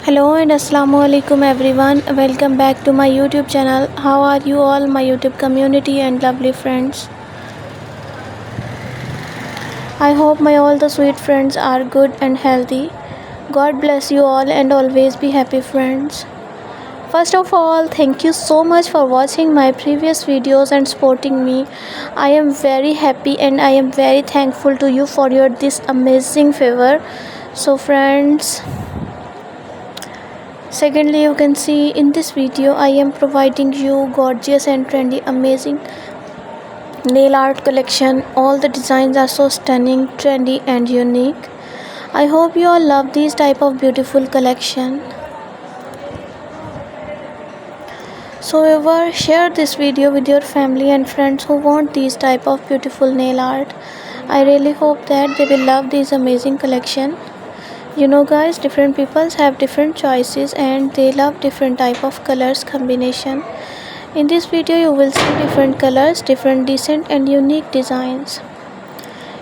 Hello and assalamu alaikum everyone. Welcome back to my YouTube channel. How are you all, my YouTube community and lovely friends? I hope my all the sweet friends are good and healthy. God bless you all and always be happy, friends. First of all, thank you so much for watching my previous videos and supporting me. I am very happy and I am very thankful to you for your this amazing favor. So friends, secondly, you can see in this video I am providing you gorgeous and trendy amazing nail art collection. All the designs are so stunning, trendy and unique. I hope you all love these type of beautiful collection. So ever share this video with your family and friends who want these type of beautiful nail art. I really hope that they will love this amazing collection. You know guys, different peoples have different choices and they love different type of colors combination. In this video you will see different colors, different decent and unique designs.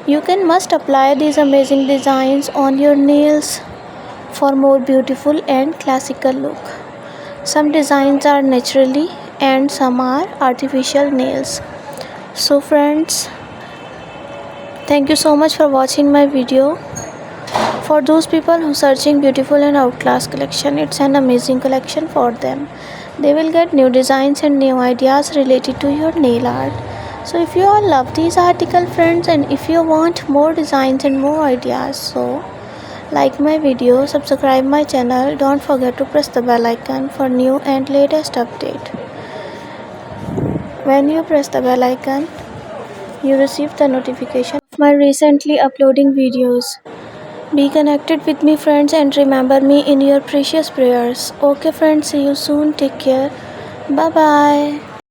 You can must apply these amazing designs on your nails for more beautiful and classical look. Some designs are naturally and some are artificial nails. So friends, thank you so much for watching my video. For those people who searching beautiful and outclass collection, it's an amazing collection for them. They will get new designs and new ideas related to your nail art. So if you all love these article friends, and if you want more designs and more ideas, so like my video, subscribe my channel, don't forget to press the bell icon for new and latest update. When you press the bell icon, you receive the notification of my recently uploading videos. Be connected with me friends and remember me in your precious prayers. Okay friends, see you soon. Take care. Bye bye.